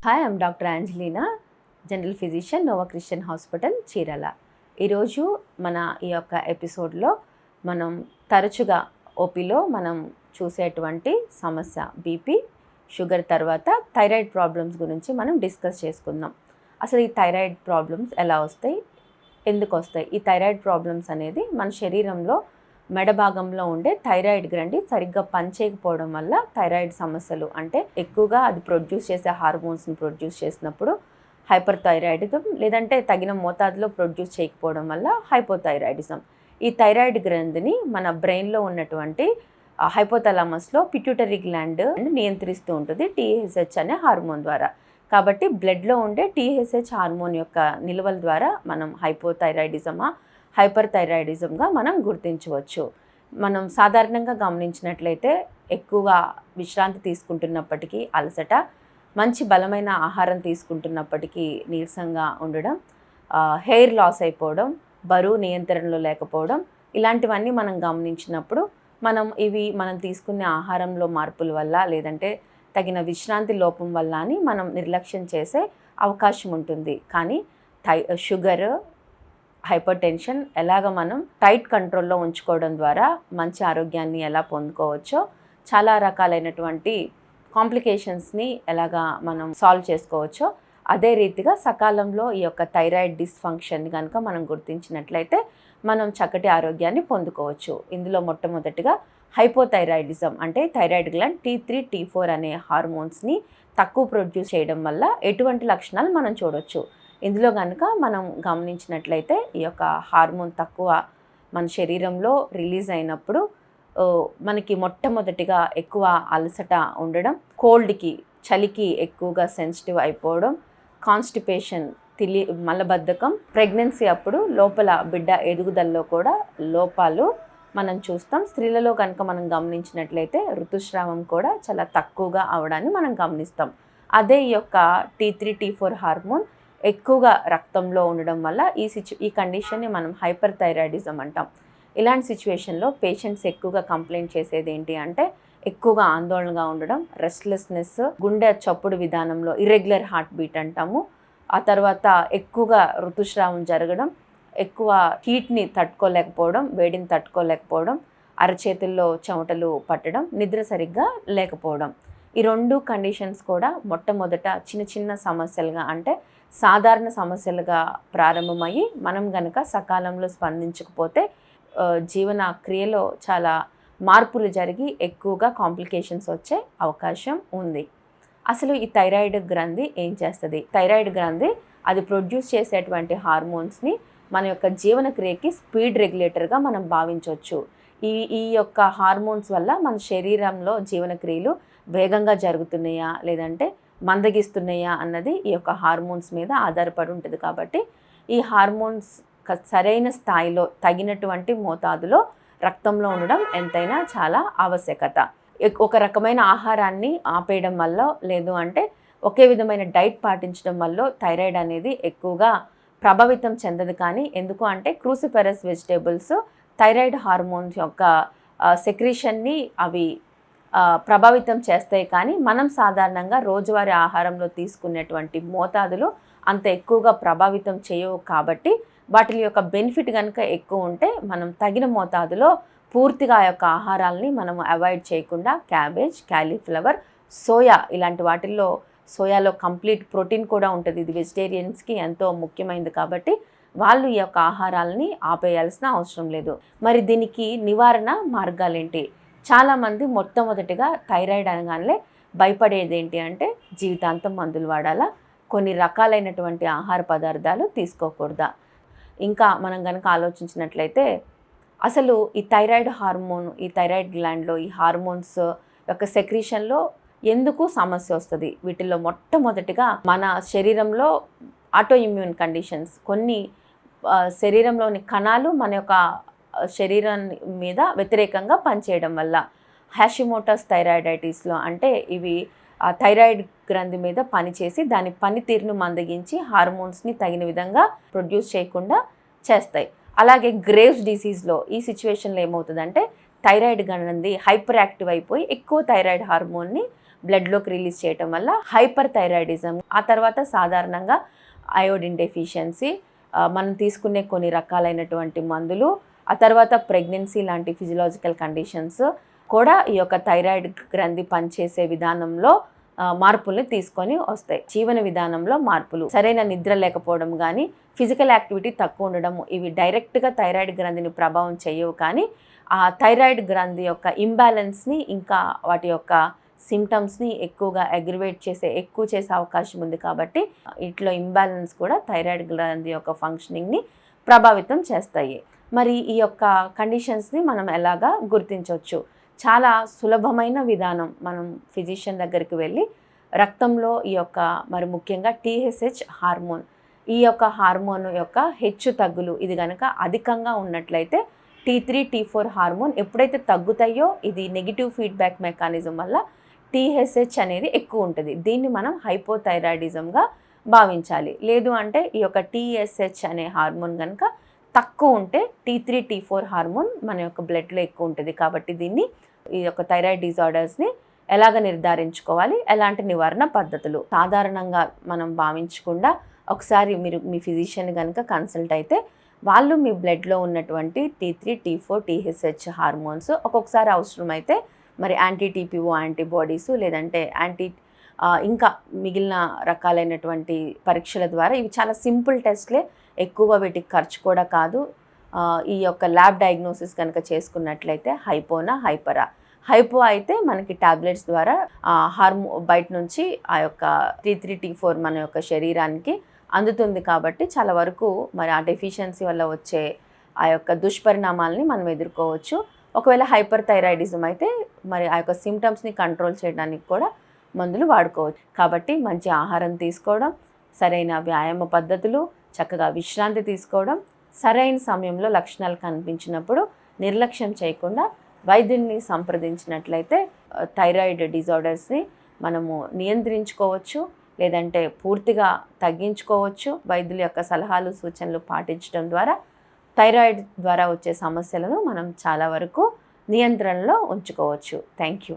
Hi, I'm doctor Angelina, general physician, Nova Christian hospital, Chirala. ఈరోజు మన ఈ యొక్క ఎపిసోడ్లో మనం తరచుగా ఓపీలో మనం చూసేటువంటి సమస్య బీపీ, షుగర్ తర్వాత థైరాయిడ్ ప్రాబ్లమ్స్ గురించి మనం డిస్కస్ చేసుకుందాం. అసలు ఈ థైరాయిడ్ ప్రాబ్లమ్స్ ఎలా వస్తాయి, ఎందుకు వస్తాయి? ఈ థైరాయిడ్ ప్రాబ్లమ్స్ అనేది మన శరీరంలో మెడ భాగంలో ఉండే థైరాయిడ్ గ్రంథి సరిగ్గా పనిచేయకపోవడం వల్ల థైరాయిడ్ సమస్యలు, అంటే ఎక్కువగా అది ప్రొడ్యూస్ చేసే హార్మోన్స్ని ప్రొడ్యూస్ చేసినప్పుడు హైపర్ థైరాయిడిజం, లేదంటే తగిన మోతాదులో ప్రొడ్యూస్ చేయకపోవడం వల్ల హైపోథైరాయిడిజం. ఈ థైరాయిడ్ గ్రంథిని మన బ్రెయిన్లో ఉన్నటువంటి హైపోథలామస్లో పిట్యూటరీ గ్లాండ్ నియంత్రిస్తూ ఉంటుంది టీఎస్హెచ్ అనే హార్మోన్ ద్వారా. కాబట్టి బ్లడ్లో ఉండే టీఎస్హెచ్ హార్మోన్ యొక్క నిల్వల ద్వారా మనం హైపోథైరాయిడిజమా హైపర్ థైరాయిడిజంగా మనం గుర్తించవచ్చు. మనం సాధారణంగా గమనించినట్లయితే ఎక్కువగా విశ్రాంతి తీసుకుంటున్నప్పటికీ అలసట, మంచి బలమైన ఆహారం తీసుకుంటున్నప్పటికీ నీరసంగా ఉండడం, హెయిర్ లాస్ అయిపోవడం, బరువు నియంత్రణలో లేకపోవడం, ఇలాంటివన్నీ మనం గమనించినప్పుడు మనం తీసుకునే ఆహారంలో మార్పుల వల్ల, లేదంటే తగిన విశ్రాంతి లోపం వల్ల అని మనం నిర్లక్ష్యం చేసే అవకాశం ఉంటుంది. కానీ షుగర్, హైపర్ టెన్షన్ ఎలాగ మనం టైట్ కంట్రోల్లో ఉంచుకోవడం ద్వారా మంచి ఆరోగ్యాన్ని ఎలా పొందుకోవచ్చో, చాలా రకాలైనటువంటి కాంప్లికేషన్స్ని ఎలాగా మనం సాల్వ్ చేసుకోవచ్చో, అదే రీతిగా సకాలంలో ఈ యొక్క థైరాయిడ్ డిస్ఫంక్షన్ కనుక మనం గుర్తించినట్లయితే మనం చక్కటి ఆరోగ్యాన్ని పొందుకోవచ్చు. ఇందులో మొట్టమొదటిగా హైపోథైరాయిడిజం, అంటే థైరాయిడ్ గ్లాండ్ T3, T4 అనే హార్మోన్స్ని తక్కువ ప్రొడ్యూస్ చేయడం వల్ల ఎటువంటి లక్షణాలు మనం చూడవచ్చు. ఇందులో కనుక మనం గమనించినట్లయితే ఈ యొక్క హార్మోన్ తక్కువ మన శరీరంలో రిలీజ్ అయినప్పుడు మనకి మొట్టమొదటిగా ఎక్కువ అలసట ఉండడం, కోల్డ్కి, చలికి ఎక్కువగా సెన్సిటివ్ అయిపోవడం, కాన్స్టిపేషన్, మలబద్ధకం, ప్రెగ్నెన్సీ అప్పుడు లోపల బిడ్డ ఎదుగుదలలో కూడా లోపాలు మనం చూస్తాం. స్త్రీలలో కనుక మనం గమనించినట్లయితే ఋతుస్రావం కూడా చాలా తక్కువగా అవడాన్ని మనం గమనిస్తాం. అదే ఈ యొక్క T3, T4 హార్మోన్ ఎక్కువగా రక్తంలో ఉండడం వల్ల ఈ కండిషన్ని మనం హైపర్ థైరాయిడిజం అంటాం. ఇలాంటి సిచ్యువేషన్లో పేషెంట్స్ ఎక్కువగా కంప్లైంట్ చేసేది ఏంటి అంటే ఎక్కువగా ఆందోళనగా ఉండడం, రెస్ట్లెస్నెస్, గుండె చప్పుడు విధానంలో ఇర్రెగ్యులర్ హార్ట్ బీట్ అంటాము. ఆ తర్వాత ఎక్కువగా ఋతుస్రావం జరగడం, ఎక్కువ హీట్ని తట్టుకోలేకపోవడం, వేడిని తట్టుకోలేకపోవడం, అరచేతుల్లో చెమటలు పట్టడం, నిద్ర సరిగ్గా లేకపోవడం. ఈ రెండు కండిషన్స్ కూడా మొట్టమొదట చిన్న చిన్న సమస్యలుగా, అంటే సాధారణ సమస్యలుగా ప్రారంభమయ్యి మనం గనక సకాలంలో స్పందించకపోతే జీవన క్రియలో చాలా మార్పులు జరిగి ఎక్కువగా కాంప్లికేషన్స్ వచ్చే అవకాశం ఉంది. అసలు ఈ థైరాయిడ్ గ్రంథి ఏం చేస్తుంది? థైరాయిడ్ గ్రంథి అది ప్రొడ్యూస్ చేసేటువంటి హార్మోన్స్ని మన యొక్క జీవన క్రియకి స్పీడ్ రెగ్యులేటర్గా మనం భావించవచ్చు. ఈ యొక్క హార్మోన్స్ వల్ల మన శరీరంలో జీవన క్రియలు వేగంగా జరుగుతున్నాయా లేదంటే మందగిస్తున్నాయా అన్నది ఈ యొక్క హార్మోన్స్ మీద ఆధారపడి ఉంటుంది. కాబట్టి ఈ హార్మోన్స్ సరైన స్థాయిలో, తగినటువంటి మోతాదులో రక్తంలో ఉండడం ఎంతైనా చాలా ఆవశ్యకత. ఒక రకమైన ఆహారాన్ని ఆపేయడం వల్ల, లేదు అంటే ఒకే విధమైన డైట్ పాటించడం వల్ల థైరాయిడ్ అనేది ఎక్కువగా ప్రభావితం చెందదు. కానీ ఎందుకు అంటే క్రూసిఫెరస్ వెజిటేబుల్స్ థైరాయిడ్ హార్మోన్స్ యొక్క సెక్రీషన్ని అవి ప్రభావితం చేస్తాయి. కానీ మనం సాధారణంగా రోజువారీ ఆహారంలో తీసుకునేటువంటి మోతాదులు అంత ఎక్కువగా ప్రభావితం చేయవు. కాబట్టి వాటి యొక్క బెనిఫిట్ కనుక ఎక్కువ ఉంటే మనం తగిన మోతాదులో పూర్తిగా ఆ యొక్క ఆహారాలని మనం అవాయిడ్ చేయకుండా క్యాబేజ్, క్యాలీఫ్లవర్, సోయా, ఇలాంటి వాటిల్లో సోయాలో కంప్లీట్ ప్రోటీన్ కూడా ఉంటుంది. ఇది వెజిటేరియన్స్కి ఎంతో ముఖ్యమైనది. కాబట్టి వాళ్ళు ఈ యొక్క ఆహారాలని ఆపేయాల్సిన అవసరం లేదు. మరి దీనికి నివారణ మార్గాలేంటి? చాలామంది మొట్టమొదటిగా థైరాయిడ్ అనగానే భయపడేది ఏంటి అంటే జీవితాంతం మందులు వాడాలా, కొన్ని రకాలైనటువంటి ఆహార పదార్థాలు తీసుకోకూడదా? ఇంకా మనం కనుక ఆలోచించినట్లయితే అసలు ఈ థైరాయిడ్ హార్మోన్, ఈ థైరాయిడ్ గ్లాండ్లో ఈ హార్మోన్స్ యొక్క సెక్రీషన్లో ఎందుకు సమస్య వస్తుంది? వీటిల్లో మొట్టమొదటిగా మన శరీరంలో ఆటో ఇమ్యూన్ కండిషన్స్, కొన్ని శరీరంలోని కణాలు మన యొక్క శరీరం మీద వ్యతిరేకంగా పనిచేయడం వల్ల, హ్యాషిమోటోస్ థైరాయిడైటిస్లో, అంటే ఇవి థైరాయిడ్ గ్రంథి మీద పనిచేసి దాని పనితీరును మందగించి హార్మోన్స్ని తగిన విధంగా ప్రొడ్యూస్ చేయకుండా చేస్తాయి. అలాగే గ్రేవ్స్ డిసీజ్లో ఈ సిచ్యువేషన్లో ఏమవుతుందంటే థైరాయిడ్ గ్రంథి హైపర్ యాక్టివ్ అయిపోయి ఎక్కువ థైరాయిడ్ హార్మోన్ని బ్లడ్లోకి రిలీజ్ చేయటం వల్ల హైపర్ థైరాయిడిజం, ఆ తర్వాత సాధారణంగా అయోడిన్ డెఫిషియన్సీ, మనం తీసుకునే కొన్ని రకాలైనటువంటి మందులు, ఆ తర్వాత ప్రెగ్నెన్సీ లాంటి ఫిజియలాజికల్ కండిషన్స్ కూడా ఈ యొక్క థైరాయిడ్ గ్రంథి పనిచేసే విధానంలో మార్పుల్ని తీసుకొని వస్తాయి. జీవన విధానంలో మార్పులు, సరైన నిద్ర లేకపోవడం కానీ, ఫిజికల్ యాక్టివిటీ తక్కువ ఉండడం, ఇవి డైరెక్ట్గా థైరాయిడ్ గ్రంథిని ప్రభావం చేయవు. కానీ ఆ థైరాయిడ్ గ్రంథి యొక్క ఇంబ్యాలెన్స్ని, ఇంకా వాటి యొక్క సిమ్టమ్స్ని ఎక్కువ చేసే అవకాశం ఉంది. కాబట్టి ఇట్లా ఇంబ్యాలెన్స్ కూడా థైరాయిడ్ గ్రంథి యొక్క ఫంక్షనింగ్ని ప్రభావితం చేస్తాయి. మరి ఈ యొక్క కండిషన్స్ని మనం ఎలాగా గుర్తించవచ్చు? చాలా సులభమైన విధానం. మనం ఫిజిషియన్ దగ్గరికి వెళ్ళి రక్తంలో ఈ యొక్క మరి ముఖ్యంగా TSH హార్మోన్, ఈ యొక్క హార్మోన్ యొక్క హెచ్చు తగ్గులు ఇది కనుక అధికంగా ఉన్నట్లయితే T3, T4 హార్మోన్ ఎప్పుడైతే తగ్గుతాయో ఇది నెగిటివ్ ఫీడ్బ్యాక్ మెకానిజం వల్ల TSH అనేది ఎక్కువ ఉంటుంది. దీన్ని మనం హైపోథైరాయిడిజంగా భావించాలి. లేదు అంటే ఈ యొక్క TSH అనే హార్మోన్ కనుక తక్కువ ఉంటే T3, T4 హార్మోన్ మన యొక్క బ్లడ్లో ఎక్కువ ఉంటుంది. కాబట్టి దీన్ని ఈ యొక్క థైరాయిడ్ డిజార్డర్స్ని ఎలాగ నిర్ధారించుకోవాలి, ఎలాంటి నివారణ పద్ధతులు సాధారణంగా మనం భావించకుండా ఒకసారి మీరు మీ ఫిజిషియన్ కనుక కన్సల్ట్ అయితే వాళ్ళు మీ బ్లడ్లో ఉన్నటువంటి T3, T4, TSH హార్మోన్స్ ఒక్కొక్కసారి అవసరమైతే మరి యాంటీ-TPO యాంటీబాడీస్, లేదంటే ఇంకా మిగిలిన రకాలైనటువంటి పరీక్షల ద్వారా, ఇవి చాలా సింపుల్ టెస్ట్లే, ఎక్కువగా వీటికి ఖర్చు కూడా కాదు. ఈ యొక్క ల్యాబ్ డయాగ్నోసిస్ కనుక చేసుకున్నట్లయితే హైపోనా హైపరా, హైపో అయితే మనకి టాబ్లెట్స్ ద్వారా బయట నుంచి ఆ యొక్క T3, T4 మన యొక్క శరీరానికి అందుతుంది. కాబట్టి చాలా వరకు మరి ఆ డెఫిషియన్సీ వల్ల వచ్చే ఆ యొక్క దుష్పరిణామాలని మనం ఎదుర్కోవచ్చు. ఒకవేళ హైపర్ థైరాయిడిజం అయితే మరి ఆ యొక్క సిమ్టమ్స్ని కంట్రోల్ చేయడానికి కూడా మందులు వాడుకోవచ్చు. కాబట్టి మంచి ఆహారం తీసుకోవడం, సరైన వ్యాయామ పద్ధతులు, చక్కగా విశ్రాంతి తీసుకోవడం, సరైన సమయంలో లక్షణాలు కనిపించినప్పుడు నిర్లక్ష్యం చేయకుండా వైద్యుడిని సంప్రదించినట్లయితే థైరాయిడ్ డిజార్డర్స్ని మనము నియంత్రించుకోవచ్చు, లేదంటే పూర్తిగా తగ్గించుకోవచ్చు. వైద్యుల యొక్క సలహాలు సూచనలు పాటించడం ద్వారా థైరాయిడ్ ద్వారా వచ్చే సమస్యలను మనం చాలా వరకు నియంత్రణలో ఉంచుకోవచ్చు. Thank you.